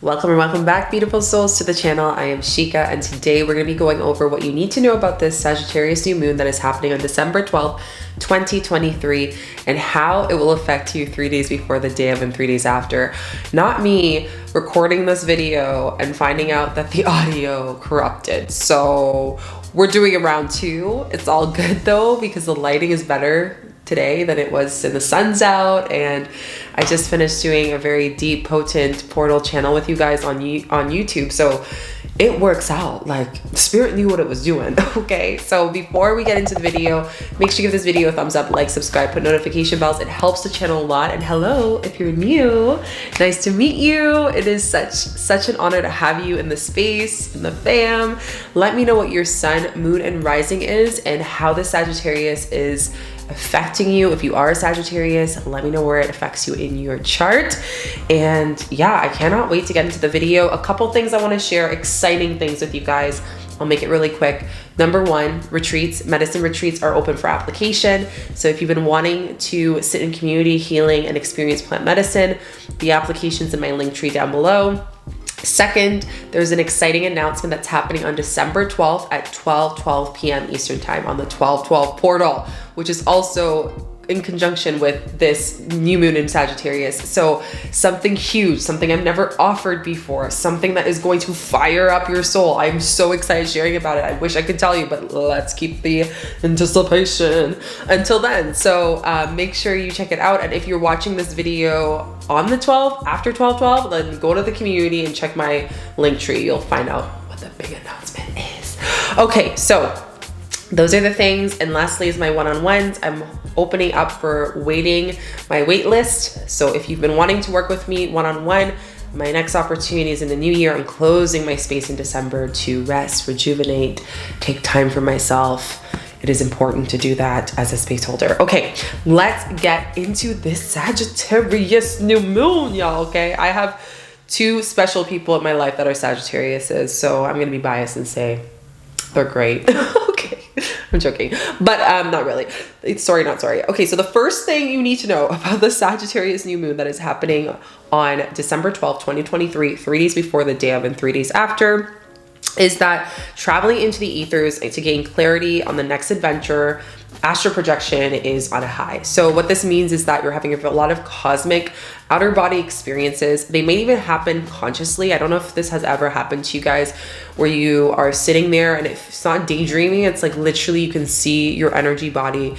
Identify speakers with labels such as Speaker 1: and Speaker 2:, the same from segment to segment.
Speaker 1: Welcome and welcome back, beautiful souls, to the channel. I am Shika, and today we're going to be going over what you need to know about this Sagittarius new moon that is happening on December 12th, 2023, and how it will affect you 3 days before the day of and 3 days after. Not me recording this video and finding out that the audio corrupted. So we're doing a round two. It's all good though, because the lighting is better today than it was and the sun's out, and I just finished doing a very deep, potent portal channel with you guys on YouTube, so it works out. Like, spirit knew what it was doing. Okay, so before we get into the video, make sure you give this video a thumbs up, like, subscribe, put notification bells. It helps the channel a lot. And hello, if you're new, nice to meet you. It is such an honor to have you in the space, in the fam. Let me know what your sun, moon, and rising is, and how the Sagittarius is affecting you. If you are a Sagittarius, let me know where it affects you in your chart. And yeah, I cannot wait to get into the video. A couple things I want to share, exciting things with you guys. I'll make it really quick. Number one, retreats, medicine retreats are open for application. So if you've been wanting to sit in community healing and experience plant medicine, the application's in my link tree down below. Second, there's an exciting announcement that's happening on December 12th at 12:12 p.m. Eastern Time on the 12/12 portal, which is also in conjunction with this new moon in Sagittarius. So something huge, something I've never offered before, something that is going to fire up your soul. I'm so excited sharing about it. I wish I could tell you, but let's keep the anticipation until then. So make sure you check it out. And if you're watching this video on the 12th, after 12/12, then go to the community and check my link tree. You'll find out what the big announcement is. Okay, so those are the things. And lastly is my one-on-ones. I'm opening up for my wait list. So if you've been wanting to work with me one-on-one, my next opportunity is in the new year. I'm closing my space in December to rest, rejuvenate, take time for myself. It is important to do that as a space holder. Okay, let's get into this Sagittarius new moon, y'all. Okay, I have two special people in my life that are Sagittariuses, so I'm gonna be biased and say they're great. Okay, I'm joking, but not really. Sorry, not sorry. Okay, so the first thing you need to know about the Sagittarius new moon that is happening on December 12th, 2023, 3 days before the day of and 3 days after, is that traveling into the ethers to gain clarity on the next adventure, astral projection is on a high. So what this means is that you're having a lot of cosmic outer body experiences. They may even happen consciously. I don't know if this has ever happened to you guys, where you are sitting there and it's not daydreaming. It's like literally you can see your energy body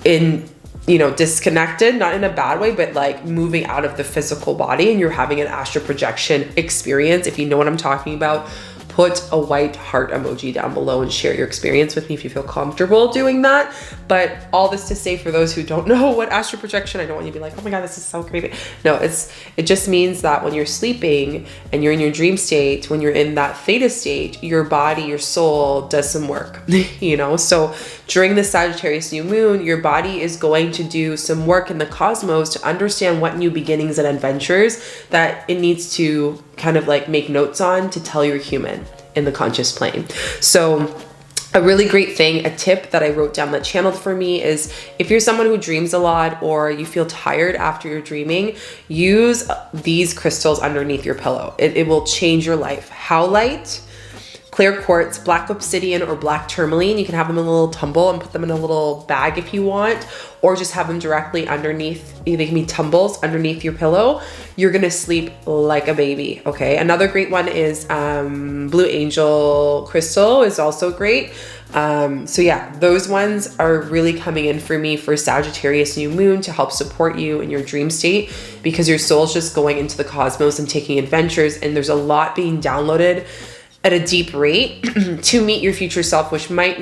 Speaker 1: in, you know, disconnected, not in a bad way, but like moving out of the physical body, and you're having an astral projection experience. If you know what I'm talking about, put a white heart emoji down below and share your experience with me if you feel comfortable doing that. But all this to say, for those who don't know what astral projection, I don't want you to be like, oh my God, this is so creepy. No, it just means that when you're sleeping and you're in your dream state, when you're in that theta state, your body, your soul does some work, you know? So during the Sagittarius new moon, your body is going to do some work in the cosmos to understand what new beginnings and adventures that it needs to kind of like make notes on to tell you're human in the conscious plane. So a really great thing, a tip that I wrote down that channeled for me is, if you're someone who dreams a lot or you feel tired after you're dreaming, use these crystals underneath your pillow. It will change your life. Howlite, clear quartz, black obsidian, or black tourmaline. You can have them in a little tumble and put them in a little bag if you want, or just have them directly underneath. They can be tumbles underneath your pillow. You're gonna sleep like a baby, okay? Another great one is blue angel crystal is also great. So yeah, those ones are really coming in for me for Sagittarius new moon to help support you in your dream state, because your soul's just going into the cosmos and taking adventures, and there's a lot being downloaded at a deep rate to meet your future self, which might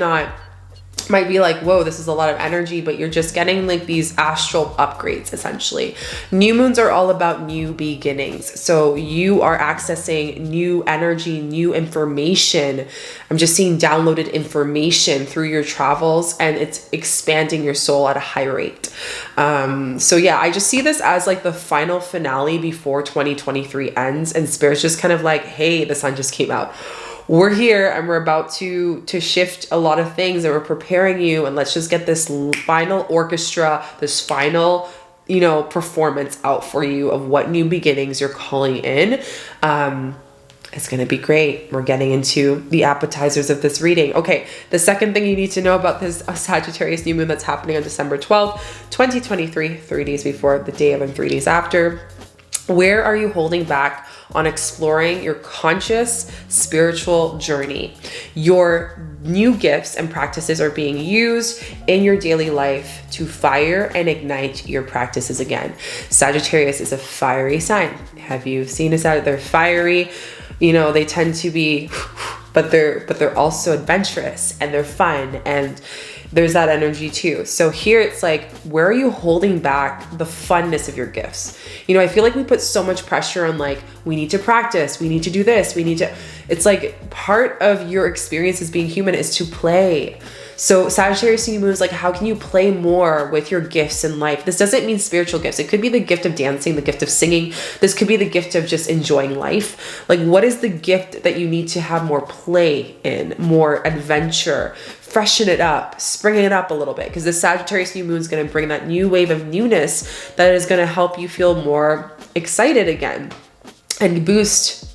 Speaker 1: be like, whoa, this is a lot of energy, but you're just getting like these astral upgrades essentially. New moons are all about new beginnings. So you are accessing new energy, new information. I'm just seeing downloaded information through your travels, and it's expanding your soul at a high rate. So yeah, I just see this as like the final finale before 2023 ends, and Spirit's just kind of like, hey, the sun just came out. We're here and we're about to shift a lot of things, and we're preparing you, and let's just get this final orchestra, this final performance out for you of what new beginnings you're calling in. It's going to be great. We're getting into the appetizers of this reading. Okay, the second thing you need to know about this Sagittarius new moon that's happening on December 12th, 2023, 3 days before the day of and 3 days after. Where are you holding back on exploring your conscious spiritual journey? Your new gifts and practices are being used in your daily life to fire and ignite your practices again. Sagittarius is a fiery sign. Have you seen us out? They're fiery. They tend to be, but they're also adventurous and they're fun, and there's that energy too. So here it's like, where are you holding back the funness of your gifts? I feel like we put so much pressure on, like, we need to practice, we need to do this, it's like part of your experience as being human is to play. So Sagittarius new moon is like, how can you play more with your gifts in life? This doesn't mean spiritual gifts. It could be the gift of dancing, the gift of singing. This could be the gift of just enjoying life. Like, what is the gift that you need to have more play in, more adventure, freshen it up, spring it up a little bit? Because the Sagittarius new moon is going to bring that new wave of newness that is going to help you feel more excited again and boost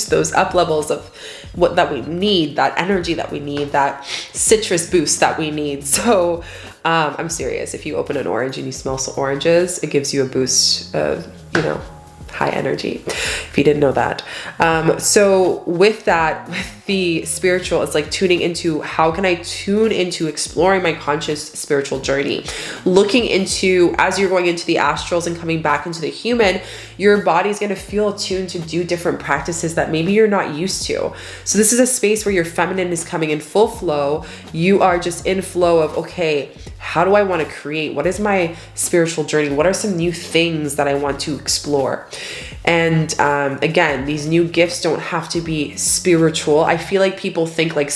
Speaker 1: those up levels of what that we need, that energy that we need, that citrus boost that we need. So I'm serious. If you open an orange and you smell some oranges, it gives you a boost of, high energy, if you didn't know that. So with the spiritual, it's like tuning into, how can I tune into exploring my conscious spiritual journey? Looking into, as you're going into the astrals and coming back into the human, your body's going to feel attuned to do different practices that maybe you're not used to. So this is a space where your feminine is coming in full flow. You are just in flow of, okay, how do I want to create? What is my spiritual journey? What are some new things that I want to explore? And again, these new gifts don't have to be spiritual. I feel like people think like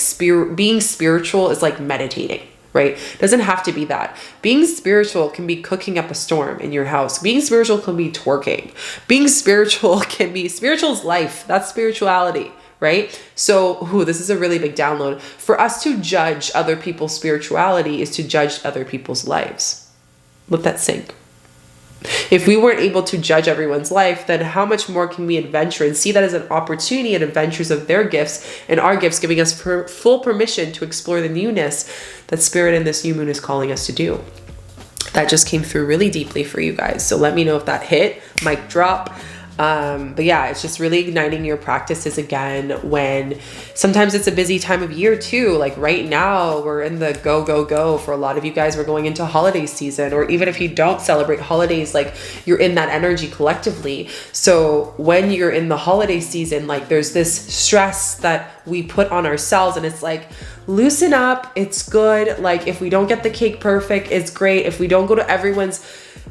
Speaker 1: being spiritual is like meditating, right? It doesn't have to be that. Being spiritual can be cooking up a storm in your house. Being spiritual can be twerking. Being spiritual spiritual's life. That's spirituality, right? So, this is a really big download. For us to judge other people's spirituality is to judge other people's lives. Let that sink. If we weren't able to judge everyone's life, then how much more can we adventure and see that as an opportunity and adventures of their gifts and our gifts, giving us full permission to explore the newness that Spirit in this new moon is calling us to do. That just came through really deeply for you guys. So let me know if that hit. Mic drop. But yeah, it's just really igniting your practices again when sometimes it's a busy time of year too. Like right now we're in the go. For a lot of you guys, we're going into holiday season, or even if you don't celebrate holidays, like you're in that energy collectively. So when you're in the holiday season, like there's this stress that we put on ourselves, and it's like, loosen up. It's good. Like if we don't get the cake perfect, it's great. If we don't go to everyone's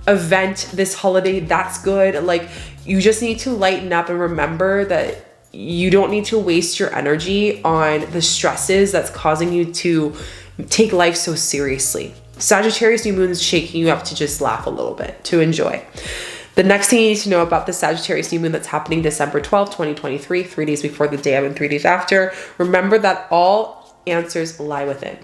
Speaker 1: event this holiday, that's good. Like you just need to lighten up and remember that you don't need to waste your energy on the stresses that's causing you to take life so seriously. Sagittarius new moon is shaking you up to just laugh a little bit, to enjoy. The next thing you need to know about the Sagittarius new moon that's happening December 12th, 2023, 3 days before the day of and 3 days after, remember that all answers lie within.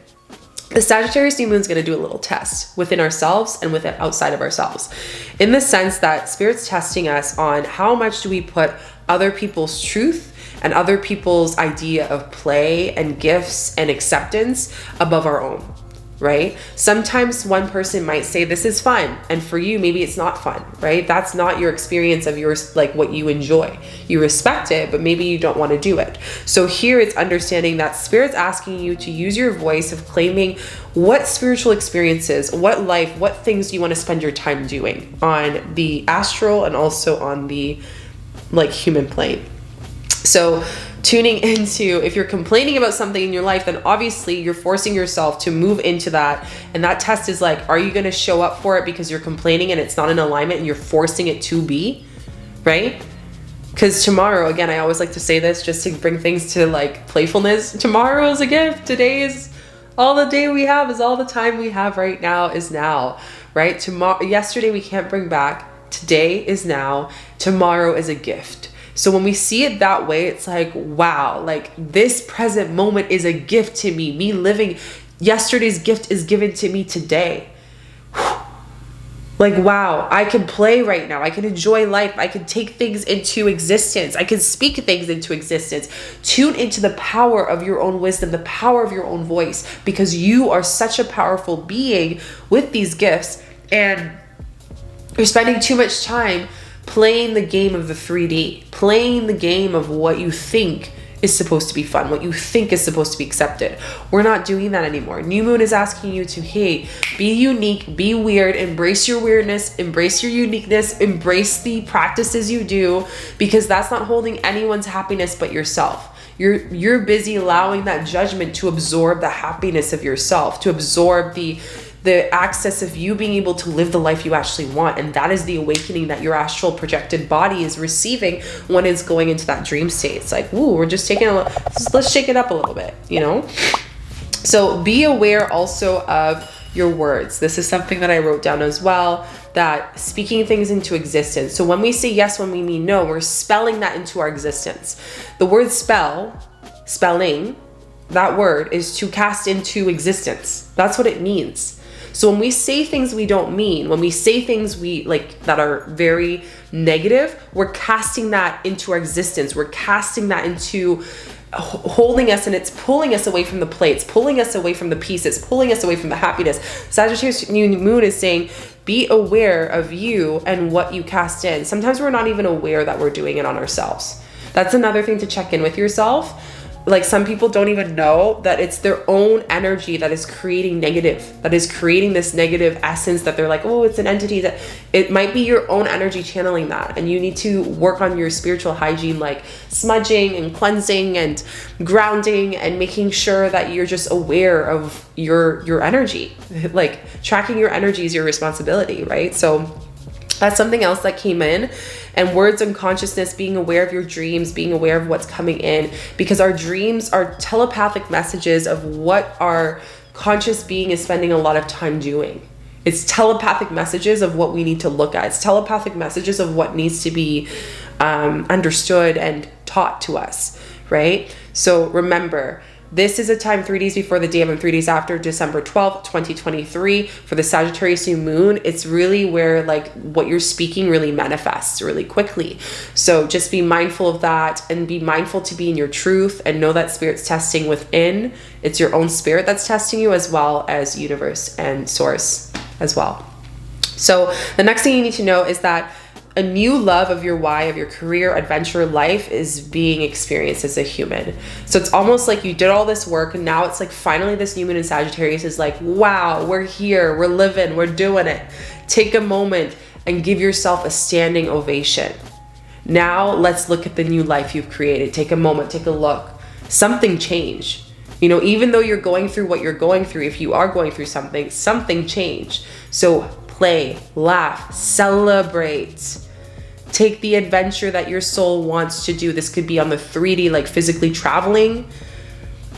Speaker 1: The Sagittarius new moon is going to do a little test within ourselves and within outside of ourselves, in the sense that Spirit's testing us on how much do we put other people's truth and other people's idea of play and gifts and acceptance above our own, right? Sometimes one person might say this is fun, and for you maybe it's not fun, right? That's not your experience of yours, like what you enjoy. You respect it, but maybe you don't want to do it. So here it's understanding that Spirit's asking you to use your voice of claiming what spiritual experiences, what life, what things you want to spend your time doing on the astral and also on the like human plane. So tuning into, if you're complaining about something in your life, then obviously you're forcing yourself to move into that. And that test is like, are you going to show up for it because you're complaining and it's not in alignment and you're forcing it to be, right? Because tomorrow, again, I always like to say this just to bring things to like playfulness. Tomorrow is a gift. Today is all the day we have, is all the time we have right now is now, right? Tomorrow, yesterday we can't bring back. Today is now. Tomorrow is a gift. So when we see it that way, it's like, wow, like this present moment is a gift to me. Me living yesterday's gift is given to me today. Like, wow, I can play right now. I can enjoy life. I can take things into existence. I can speak things into existence. Tune into the power of your own wisdom, the power of your own voice, because you are such a powerful being with these gifts. And you're spending too much time playing the game of the 3D, playing the game of what you think is supposed to be fun, what you think is supposed to be accepted. We're not doing that anymore. New moon is asking you to, hey, be unique, be weird, embrace your weirdness, embrace your uniqueness, embrace the practices you do, because that's not holding anyone's happiness but yourself. You're busy allowing that judgment to absorb the happiness of yourself, to absorb the access of you being able to live the life you actually want. And that is the awakening that your astral projected body is receiving when it's going into that dream state. It's like, ooh, we're just let's shake it up a little bit, you know? So be aware also of your words. This is something that I wrote down as well, that speaking things into existence. So when we say yes, when we mean no, we're spelling that into our existence. The word spelling, that word is to cast into existence. That's what it means. So when we say things we don't mean, when we say things we like that are very negative, we're casting that into our existence. We're casting that into holding us, and it's pulling us away from the play. It's pulling us away from the peace. It's pulling us away from the happiness. Sagittarius new moon is saying, be aware of you and what you cast in. Sometimes we're not even aware that we're doing it on ourselves. That's another thing to check in with yourself. Like, some people don't even know that it's their own energy that is creating this negative essence, that they're like, oh, it's an entity. That it might be your own energy channeling that. And you need to work on your spiritual hygiene, like smudging and cleansing and grounding, and making sure that you're just aware of your energy. Like, tracking your energy is your responsibility, right? So that's something else that came in. And words and consciousness, being aware of your dreams, being aware of what's coming in, because our dreams are telepathic messages of what our conscious being is spending a lot of time doing. It's telepathic messages of what we need to look at. It's telepathic messages of what needs to be understood and taught to us, right? So remember, this is a time 3 days before the day and 3 days after December 12th, 2023 for the Sagittarius new moon. It's really where like what you're speaking really manifests really quickly. So just be mindful of that, and be mindful to be in your truth, and know that spirit's testing within. It's your own spirit that's testing you, as well as universe and source as well. So the next thing you need to know is that a new love of your why, of your career, adventure, life is being experienced as a human. So it's almost like you did all this work, and now it's like finally this new moon in Sagittarius is like, wow, we're here, we're living, we're doing it. Take a moment and give yourself a standing ovation. Now let's look at the new life you've created. Take a moment, take a look. Something changed. You know, even though you're going through what you're going through, if you are going through something changed. So play, laugh, celebrate. Take the adventure that your soul wants to do. This could be on the 3D, like physically traveling,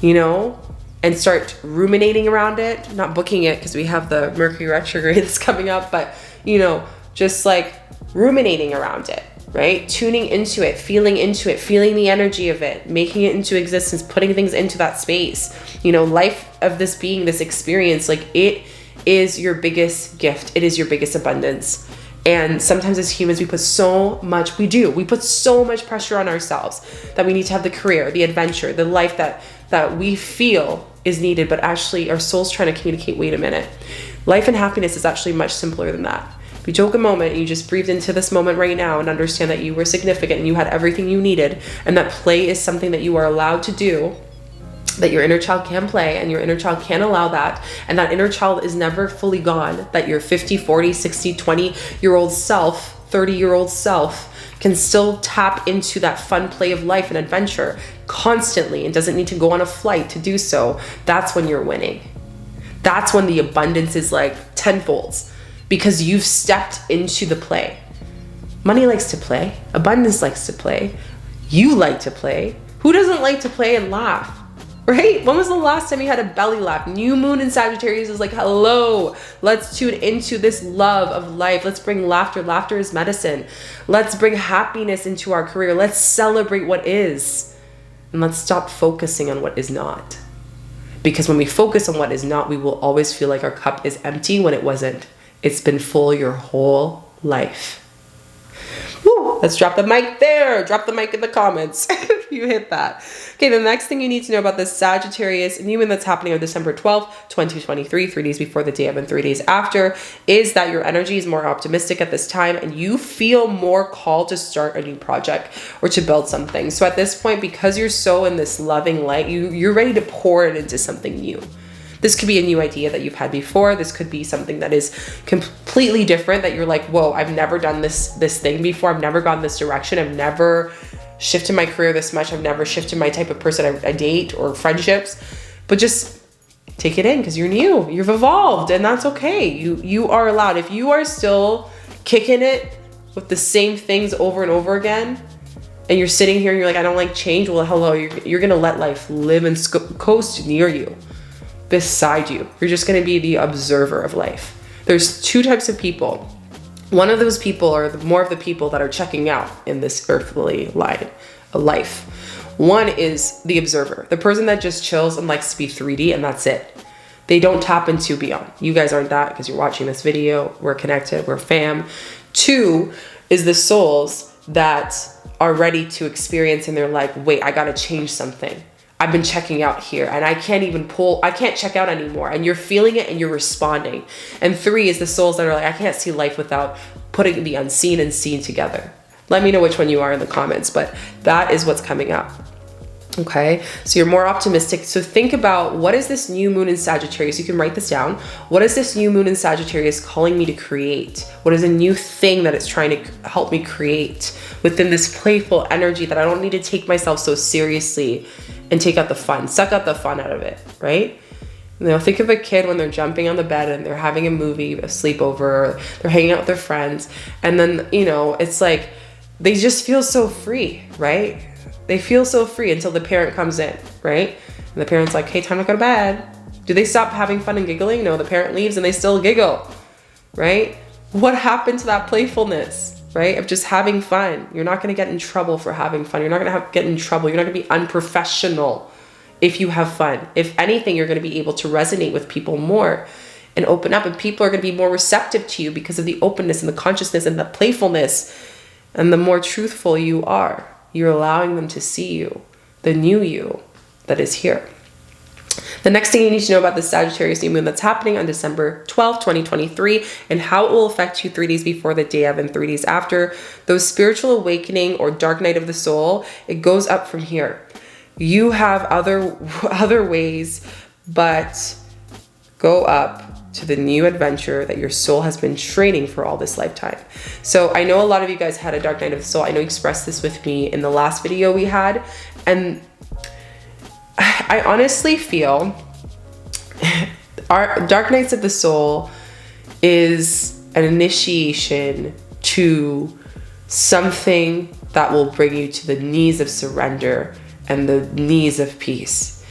Speaker 1: you know, and start ruminating around it, not booking it because we have the Mercury retrograde that's coming up, but, you know, just like ruminating around it, right? Tuning into it, feeling the energy of it, making it into existence, putting things into that space. You know, life of this being, this experience, like it is your biggest gift. It is your biggest abundance. And sometimes as humans, we put so much pressure on ourselves that we need to have the career, the adventure, the life that we feel is needed, but actually our soul's trying to communicate, wait a minute. Life and happiness is actually much simpler than that. If you took a moment and you just breathed into this moment right now and understand that you were significant and you had everything you needed, and that play is something that you are allowed to do, that your inner child can play, and your inner child can allow that, and that inner child is never fully gone, that your 50, 40, 60, 20-year-old self, 30-year-old self can still tap into that fun play of life and adventure constantly, and doesn't need to go on a flight to do so. That's when you're winning. That's when the abundance is like tenfold, because you've stepped into the play. Money likes to play. Abundance likes to play. You like to play. Who doesn't like to play and laugh? Right? When was the last time you had a belly laugh? New moon in Sagittarius is like, hello, let's tune into this love of life. Let's bring laughter. Laughter is medicine. Let's bring happiness into our career. Let's celebrate what is. And let's stop focusing on what is not. Because when we focus on what is not, we will always feel like our cup is empty when it wasn't. It's been full your whole life. Woo, let's drop the mic there. Drop the mic in the comments if you hit that. Okay, the next thing you need to know about this Sagittarius new moon that's happening on December 12th, 2023, 3 days before the day of and 3 days after, is that your energy is more optimistic at this time and you feel more called to start a new project or to build something. So at this point, because you're so in this loving light, you're ready to pour it into something new. This could be a new idea that you've had before. This could be something that is completely different, that you're like, whoa, I've never done this thing before. I've never gone this direction. I've never shifted my career this much. I've never shifted my type of person I date or friendships. But just take it in because you're new. You've evolved and that's okay. You are allowed. If you are still kicking it with the same things over and over again, and you're sitting here and you're like, I don't like change. Well, hello, you're going to let life live and coast near you. Beside you. You're just going to be the observer of life. There's two types of people. One of those people are more of the people that are checking out in this earthly life. One is the observer, the person that just chills and likes to be 3D and that's it. They don't tap into beyond. You guys aren't that because you're watching this video. We're connected. We're fam. Two is the souls that are ready to experience and they're like, wait, I got to change something. I've been checking out here and I can't check out anymore. And you're feeling it and you're responding. And three is the souls that are like, I can't see life without putting the unseen and seen together. Let me know which one you are in the comments, but that is what's coming up. Okay, so you're more optimistic. So think about, what is this new moon in Sagittarius? You can write this down. What is this new moon in Sagittarius calling me to create? What is a new thing that it's trying to help me create within this playful energy that I don't need to take myself so seriously and take out the fun, suck out the fun out of it, right? You know, think of a kid when they're jumping on the bed and they're having a movie, a sleepover, or they're hanging out with their friends. And then, you know, it's like, they just feel so free, right? They feel so free until the parent comes in, right? And the parent's like, hey, time to go to bed. Do they stop having fun and giggling? No, the parent leaves and they still giggle, right? What happened to that playfulness, right? Of just having fun. You're not going to get in trouble for having fun. You're not going to get in trouble. You're not going to be unprofessional if you have fun. If anything, you're going to be able to resonate with people more and open up, and people are going to be more receptive to you because of the openness and the consciousness and the playfulness. And the more truthful you are, you're allowing them to see you, the new you that is here. The next thing you need to know about the Sagittarius new moon that's happening on December 12th, 2023, and how it will affect you 3 days before the day of and 3 days after. Those spiritual awakening or dark night of the soul, it goes up from here. You have other ways, but go up to the new adventure that your soul has been training for all this lifetime. So I know a lot of you guys had a dark night of the soul. I know you expressed this with me in the last video we had. And I honestly feel our dark nights of the soul is an initiation to something that will bring you to the knees of surrender and the knees of peace.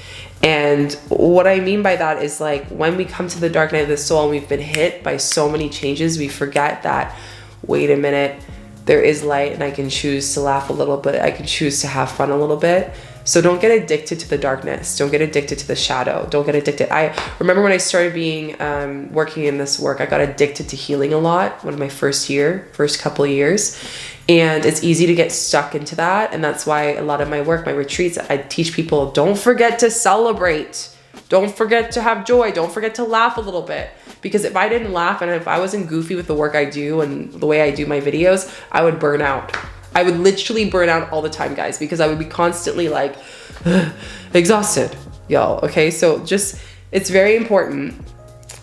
Speaker 1: And what I mean by that is, like, when we come to the dark night of the soul and we've been hit by so many changes, we forget that, wait a minute, there is light and I can choose to laugh a little bit. I can choose to have fun a little bit. So don't get addicted to the darkness. Don't get addicted to the shadow. Don't get addicted. I remember when I started working in this work, I got addicted to healing a lot. One of my first couple of years. And it's easy to get stuck into that. And that's why a lot of my work, my retreats, I teach people, don't forget to celebrate. Don't forget to have joy. Don't forget to laugh a little bit. Because if I didn't laugh and if I wasn't goofy with the work I do and the way I do my videos, I would burn out. I would literally burn out all the time, guys, because I would be constantly like exhausted, y'all. Okay, so it's very important,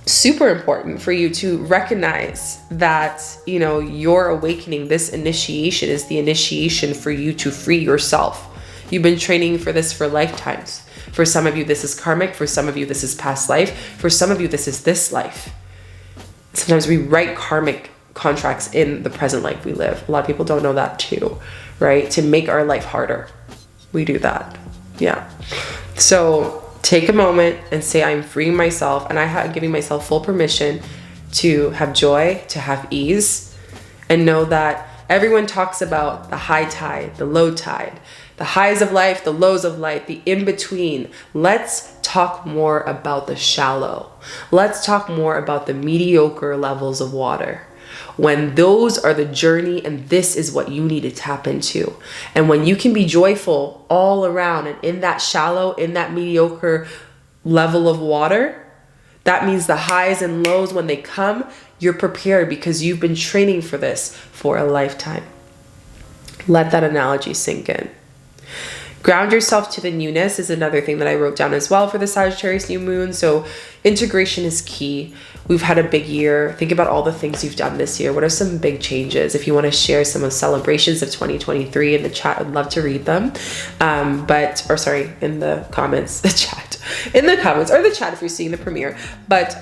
Speaker 1: super important for you to recognize that, you know, your awakening, this initiation is the initiation for you to free yourself. You've been training for this for lifetimes. For some of you, this is karmic. For some of you, this is past life. For some of you, this is this life. Sometimes we write karmic contracts in the present life we live. A lot of people don't know that too, right? To make our life harder. We do that. Yeah. So take a moment and say, I'm freeing myself and I'm giving myself full permission to have joy, to have ease, and know that everyone talks about the high tide, the low tide, the highs of life, the lows of life, the in-between. Let's talk more about the shallow. Let's talk more about the mediocre levels of water. When those are the journey and this is what you need to tap into. And when you can be joyful all around and in that shallow, in that mediocre level of water, that means the highs and lows, when they come, you're prepared because you've been training for this for a lifetime. Let that analogy sink in. Ground yourself to the newness is another thing that I wrote down as well for the Sagittarius new moon. So integration is key. We've had a big year. Think about all the things you've done this year. What are some big changes? If you want to share some of celebrations of 2023 in the chat, I'd love to read them. In the comments, in the comments or the chat if you're seeing the premiere. But,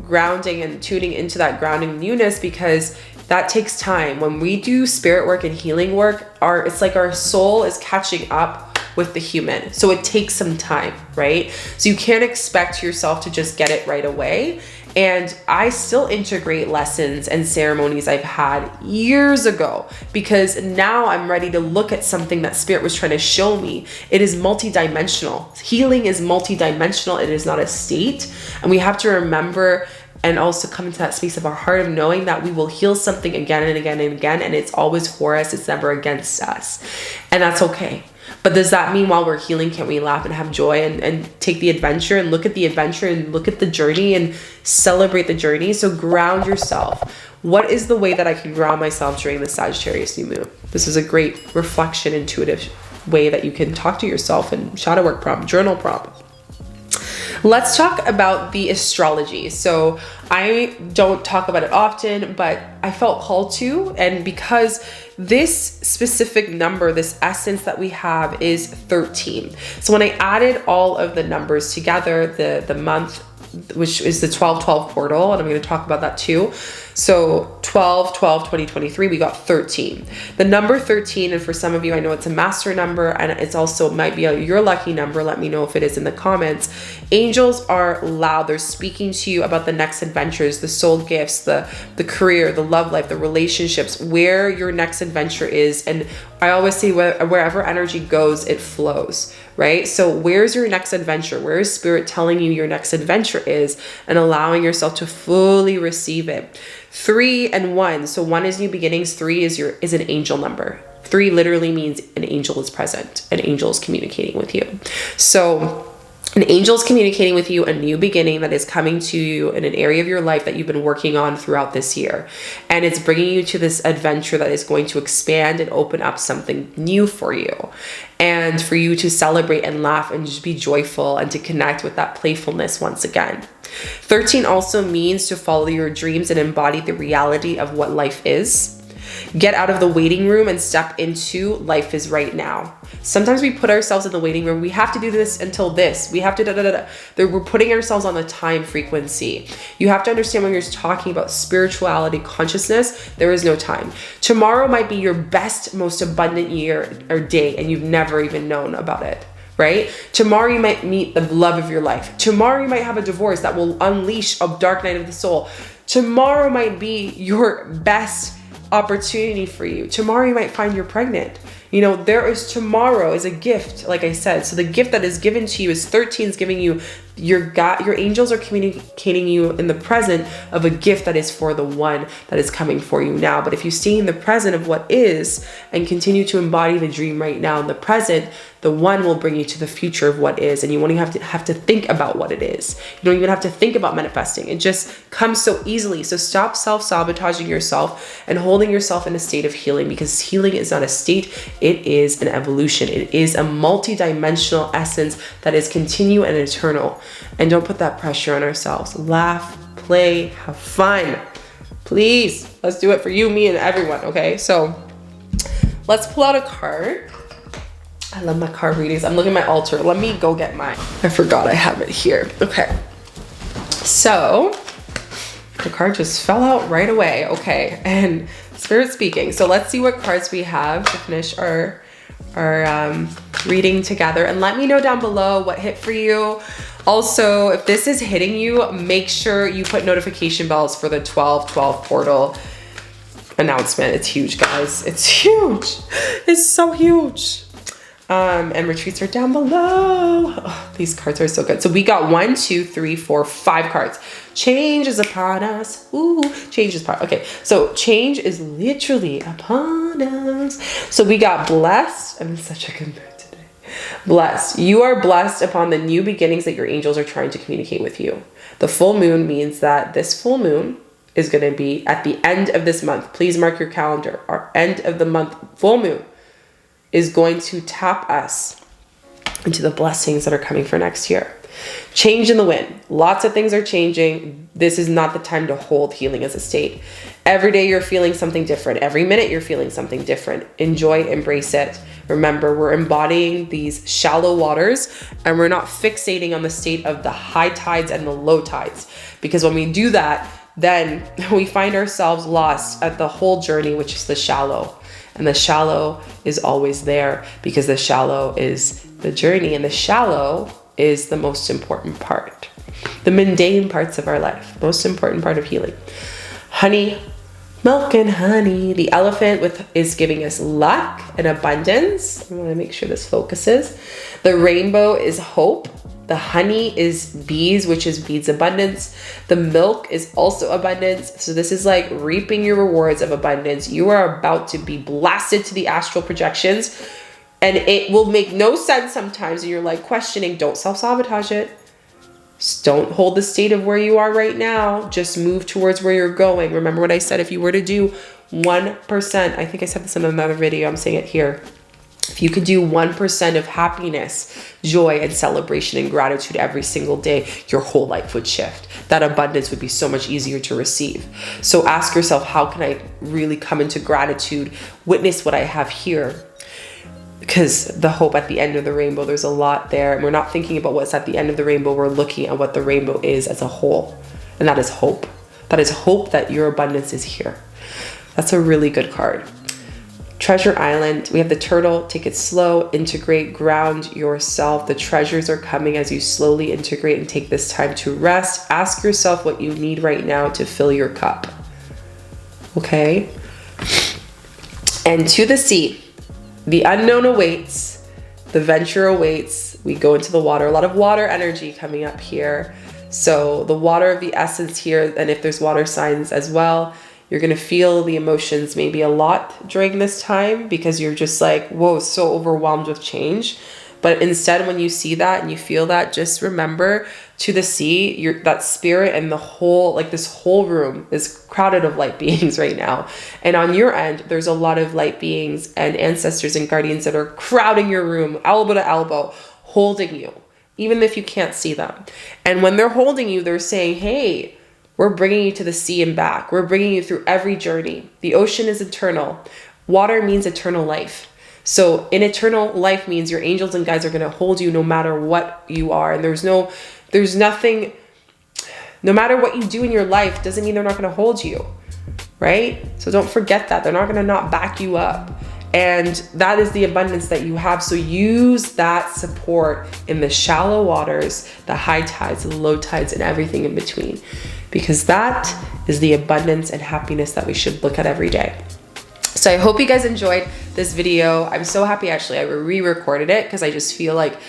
Speaker 1: grounding and tuning into that grounding newness, because that takes time. When we do spirit work and healing work, it's like our soul is catching up with the human. So it takes some time, right? So you can't expect yourself to just get it right away. And I still integrate lessons and ceremonies I've had years ago, because now I'm ready to look at something that spirit was trying to show me. It is multidimensional. Healing is multidimensional. It is not a state. And we have to remember and also come into that space of our heart of knowing that we will heal something again and again and again, and it's always for us, it's never against us. And that's okay. But does that mean while we're healing, can't we laugh and have joy and take the adventure and look at the adventure and look at the journey and celebrate the journey? So ground yourself. What is the way that I can ground myself during the Sagittarius new moon? This is a great reflection, intuitive way that you can talk to yourself and shadow work prompt, journal prompt. Let's talk about the astrology. So I don't talk about it often, but I felt called to, and because this specific number, this essence that we have is 13. So when I added all of the numbers together, the month, which is the 12-12 portal, and I'm going to talk about that too. So 12-12-2023, we got 13. The number 13, and for some of you, I know it's a master number, and it's also might be your lucky number. Let me know if it is in the comments. Angels are loud. They're speaking to you about the next adventures, the soul gifts, the career, the love life, the relationships, where your next adventure is. And I always say wherever energy goes, it flows, right? So where's your next adventure? Where is spirit telling you your next adventure is, and allowing yourself to fully receive it? 3 and 1. So 1 is new beginnings. 3 is an angel number. 3 literally means an angel is present. An angel is communicating with you. So an angel is communicating with you, a new beginning that is coming to you in an area of your life that you've been working on throughout this year. And it's bringing you to this adventure that is going to expand and open up something new for you. And for you to celebrate and laugh and just be joyful and to connect with that playfulness once again. 13 also means to follow your dreams and embody the reality of what life is. Get out of the waiting room and step into life is right now. Sometimes we put ourselves in the waiting room. We have to do this until this. We have to We're putting ourselves on the time frequency. You have to understand when you're talking about spirituality, consciousness, there is no time. Tomorrow might be your best, most abundant year or day, and you've never even known about it. Right? Tomorrow you might meet the love of your life. Tomorrow you might have a divorce that will unleash a dark night of the soul. Tomorrow might be your best opportunity for you. Tomorrow you might find you're pregnant. Tomorrow is a gift, like I said. So the gift that is given to you is 13 is giving you your angels are communicating you in the present of a gift that is for the one that is coming for you now. But if you stay in the present of what is and continue to embody the dream right now in the present, the one will bring you to the future of what is, and you won't even have to think about what it is. You don't even have to think about manifesting. It just comes so easily. So stop self-sabotaging yourself and holding yourself in a state of healing, because healing is not a state, it is an evolution. It is a multi-dimensional essence that is continual and eternal. And don't put that pressure on ourselves. Laugh, play, have fun. Please, let's do it for you, me, and everyone, okay? So let's pull out a card. I love my card readings. I'm looking at my altar. Let me go get mine. I forgot I have it here. Okay. So the card just fell out right away. Okay. And Spirit speaking. So let's see what cards we have to finish our reading together. And let me know down below what hit for you. Also, if this is hitting you, make sure you put notification bells for the 12-12 portal announcement. It's huge, guys. It's huge. It's so huge. And retreats are down below. Oh, these cards are so good. So we got 1, 2, 3, 4, 5 cards. Change is upon us. Ooh, change is upon. Okay, so change is literally upon us. So we got blessed. I'm in such a good mood today. Blessed. You are blessed upon the new beginnings that your angels are trying to communicate with you. The full moon means that this full moon is going to be at the end of this month. Please mark your calendar. Our end of the month full moon is going to tap us into the blessings that are coming for next year. Change in the wind. Lots of things are changing. This is not the time to hold healing as a state. Every day you're feeling something different. Every minute you're feeling something different. Enjoy, embrace it. Remember, we're embodying these shallow waters and we're not fixating on the state of the high tides and the low tides. Because when we do that, then we find ourselves lost at the whole journey, which is the shallow. And the shallow is always there because the shallow is the journey and the shallow is the most important part. The mundane parts of our life, most important part of healing. Honey, milk and honey. The elephant is giving us luck and abundance. I want to make sure this focuses. The rainbow is hope. The honey is bees, which is beads abundance. The milk is also abundance. So this is like reaping your rewards of abundance. You are about to be blasted to the astral projections and it will make no sense sometimes. And you're like questioning, don't self-sabotage it. Just don't hold the state of where you are right now. Just move towards where you're going. Remember what I said, if you were to do 1%, I think I said this in another video, I'm saying it here. If you could do 1% of happiness, joy, and celebration and gratitude every single day, your whole life would shift. That abundance would be so much easier to receive. So ask yourself, how can I really come into gratitude, witness what I have here? Because the hope at the end of the rainbow, there's a lot there. And we're not thinking about what's at the end of the rainbow. We're looking at what the rainbow is as a whole. And that is hope. That is hope that your abundance is here. That's a really good card. Treasure Island, we have the turtle. Take it slow, integrate, ground yourself. The treasures are coming as you slowly integrate and take this time to rest. Ask yourself what you need right now to fill your cup. Okay? And to the sea, the unknown awaits, the venture awaits. We go into the water, a lot of water energy coming up here. So the water of the essence here, and if there's water signs as well, you're going to feel the emotions maybe a lot during this time because you're just like, whoa, so overwhelmed with change. But instead, when you see that and you feel that, just remember to the sea, that spirit and the whole, like this whole room is crowded of light beings right now. And on your end, there's a lot of light beings and ancestors and guardians that are crowding your room, elbow to elbow, holding you, even if you can't see them. And when they're holding you, they're saying, hey, we're bringing you to the sea and back. We're bringing you through every journey. The ocean is eternal. Water means eternal life. So in eternal life means your angels and guides are going to hold you no matter what you are. And there's nothing, no matter what you do in your life doesn't mean they're not going to hold you, right? So don't forget that. They're not going to not back you up. And that is the abundance that you have. So use that support in the shallow waters, the high tides, the low tides, and everything in between. Because that is the abundance and happiness that we should look at every day. So I hope you guys enjoyed this video. I'm so happy actually I re-recorded it because I just feel like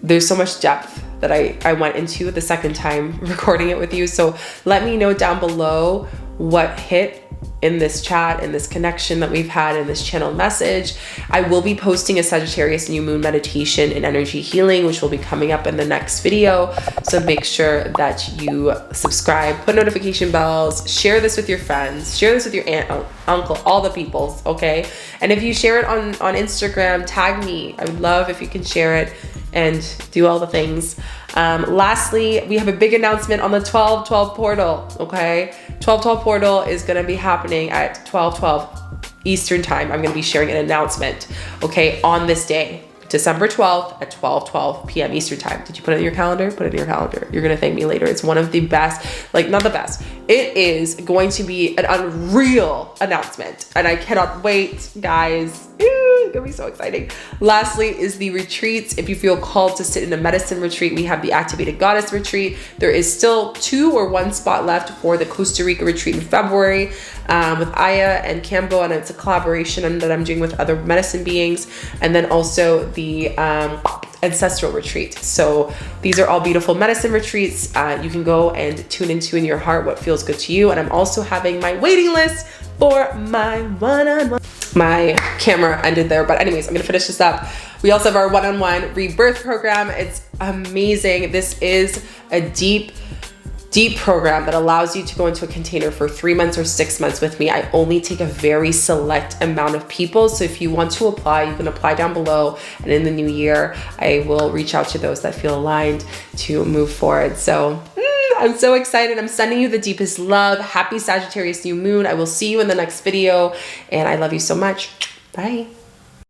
Speaker 1: there's so much depth that I went into the second time recording it with you. So let me know down below what hit in this chat and this connection that we've had in this channel message. I will be posting a Sagittarius new moon meditation and energy healing, which will be coming up in the next video. So make sure that you subscribe, put notification bells, share this with your friends, share this with your aunt, uncle, all the peoples, okay? And if you share it on Instagram, tag me. I would love if you can share it and do all the things. Lastly, we have a big announcement on the 12/12 portal, okay? 12/12 portal is gonna be happening at 12/12 Eastern time. I'm gonna be sharing an announcement, okay, on this day, December 12th at 12:12 p.m. Eastern time. Did you put it in your calendar? Put it in your calendar. You're gonna thank me later. It's one of the best, like not the best. It is going to be an unreal announcement and I cannot wait, guys. gonna be so exciting. Lastly is the retreats. If you feel called to sit in a medicine retreat, we have the Activated Goddess retreat. There is still 2 or 1 spot left for the Costa Rica retreat in February with Aya and Cambo, and it's a collaboration that I'm doing with other medicine beings. And then also the ancestral retreat. So these are all beautiful medicine retreats. You can go and tune into in your heart what feels good to you. And I'm also having my waiting list for my one-on-one. My camera ended there, but anyways, I'm gonna finish this up. We also have our one-on-one rebirth program. It's amazing. This is a deep program that allows you to go into a container for 3 months or 6 months with me. I only take a very select amount of people. So if you want to apply, you can apply down below. And in the new year, I will reach out to those that feel aligned to move forward. So I'm so excited. I'm sending you the deepest love. Happy Sagittarius new moon. I will see you in the next video. And I love you so much. Bye.